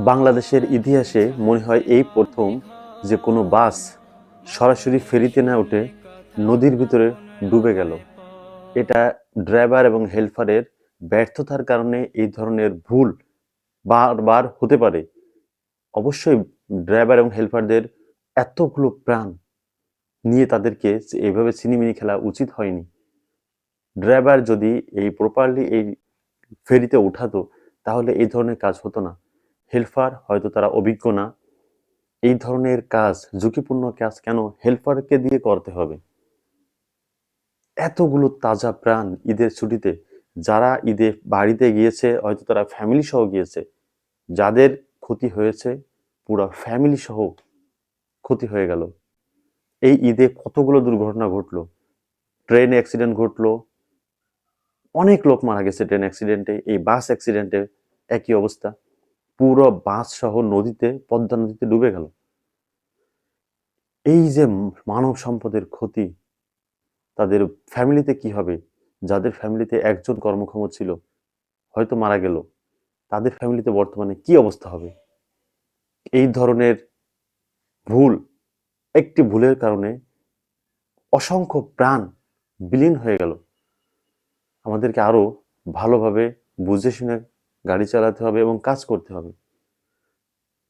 বাংলাদেশের ইতিহাসে মনে হয় এই প্রথম যে কোনো বাস সরাসরি ফেরিতে না উঠে নদীর ভিতরে ডুবে গেল। এটা ড্রাইভার এবং হেলপারের ব্যর্থতার কারণে এই ধরনের ভুল বারবার হতে পারে। অবশ্যই ড্রাইভার এবং হেলপারদের এতগুলো প্রাণ নিয়ে তাদেরকে এভাবে ছিনিমিনি খেলা উচিত হয়নি। ড্রাইভার যদি প্রপারলি এই ফেরিতে উঠাতো তাহলে এই ধরনের কাজ হতো না। হেলপার হয়তো তারা অভিজ্ঞ না। এই ধরনের কাজ, ঝুঁকিপূর্ণ কাজ কেন হেলপারকে দিয়ে করতে হবে? এতগুলো তাজা প্রাণ ঈদের ছুটিতে, যারা ঈদে বাড়িতে গিয়েছে হয়তো তারা ফ্যামিলি সহ গিয়েছে, যাদের ক্ষতি হয়েছে পুরো ফ্যামিলি সহ ক্ষতি হয়ে গেল। এই ঈদে কতগুলো দুর্ঘটনা ঘটলো, ট্রেন অ্যাক্সিডেন্ট ঘটলো, অনেক লোক মারা গেছে ট্রেন অ্যাক্সিডেন্টে, এই বাস অ্যাক্সিডেন্টে একই অবস্থা, পুরো বাস সহ নদীতে, পদ্মা নদীতে ডুবে গেল। এই যে মানব সম্পদের ক্ষতি, তাদের ফ্যামিলিতে কি হবে? যাদের ফ্যামিলিতে একজন কর্মক্ষম ছিল হয়তো মারা গেল, তাদের ফ্যামিলিতে বর্তমানে কি অবস্থা হবে? এই ধরনের ভুল, একটি ভুলের কারণে অসংখ্য প্রাণ বিলীন হয়ে গেল। আমাদেরকে আরো ভালোভাবে বুঝে শুনে গাড়ি চালাতে হবে এবং কাজ করতে হবে।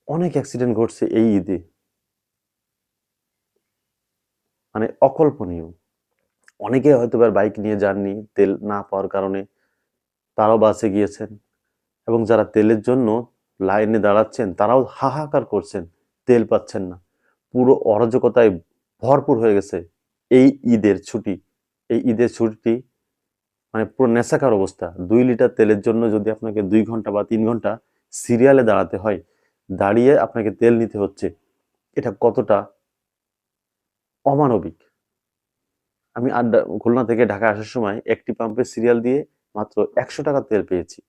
অনেক অ্যাক্সিডেন্ট ঘটছে এই ঈদে, মানে অকল্পনীয়। অনেকে হয়তো বাইক নিয়ে যাননি তেল না পাওয়ার কারণে, তারাও বাসে গিয়েছেন, এবং যারা তেলের জন্য লাইনে দাঁড়াচ্ছেন তারাও হাহাকার করছেন, তেল পাচ্ছেন না। পুরো অরাজকতায় ভরপুর হয়ে গেছে এই ঈদের ছুটি। এই ঈদের ছুটি মানে পুরো নেশাকার অবস্থা। 2 লিটার তেলের জন্য যদি আপনাকে 2 ঘন্টা বা 3 ঘন্টা সিরিয়ালে দাঁড়াতে হয়, দাঁড়িয়ে আপনাকে তেল নিতে হচ্ছে, এটা কতটা অমানবিক। আমি খুলনা থেকে ঢাকা আসার সময় একটি পাম্পে সিরিয়াল দিয়ে মাত্র 100 টাকা তেল পেয়েছি।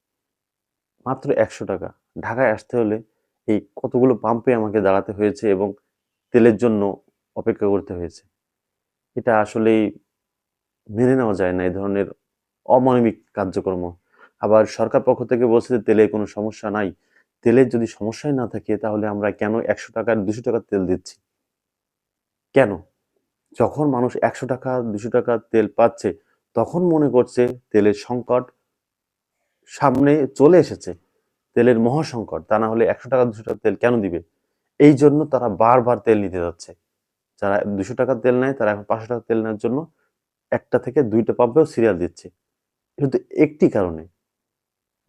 মাত্র 100 টাকা। ঢাকায় আসতে হলে এই কতগুলো পাম্পে আমাকে দাঁড়াতে হয়েছে এবং তেলের জন্য অপেক্ষা করতে হয়েছে। এটা আসলেই মেনে নেওয়া যায় না, এই ধরনের অমানবিক কার্যক্রম। আবার সরকার পক্ষ থেকে বলছে যে তেলের কোনো সমস্যা নাই। তেলের যদি সমস্যাই না থাকে তাহলে আমরা কেন 100 টাকার 200 টাকার তেল দিচ্ছি? কেন? যখন মানুষ 100 টাকা 200 টাকার তেল পাচ্ছে তখন মনে করছে তেলের সংকট সামনে চলে এসেছে, তেলের মহাসংকট। তা না হলে 100 টাকা 200 টাকার তেল কেন দিবে? এই জন্য তারা বারবার তেল নিতে যাচ্ছে। যারা 200 টাকার তেল নেয় তারা এখন 500 টাকার তেল নেওয়ার জন্য একটা থেকে দুইটা পাম্পেও সিরিয়াল দিচ্ছে। কিন্তু একটি কারণে,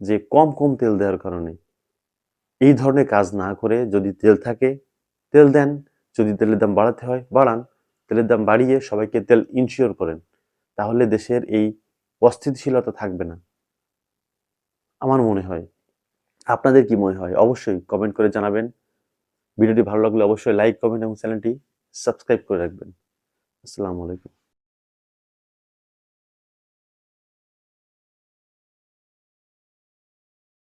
যে কম কম তেল দেওয়ার কারণে। এই ধরনের কাজ না করে যদি তেল থাকে তেল দেন, যদি তেলের দাম বাড়াতে হয় বাড়ান, তেলের দাম বাড়িয়ে সবাইকে তেল ইনশিওর করেন, তাহলে দেশের এই অস্থিতিশীলতা থাকবে না আমার মনে হয়। আপনাদের কি মনে হয় অবশ্যই কমেন্ট করে জানাবেন। ভিডিওটি ভালো লাগলে অবশ্যই লাইক, কমেন্ট এবং চ্যানেলটি সাবস্ক্রাইব করে রাখবেন। আসসালামু আলাইকুম।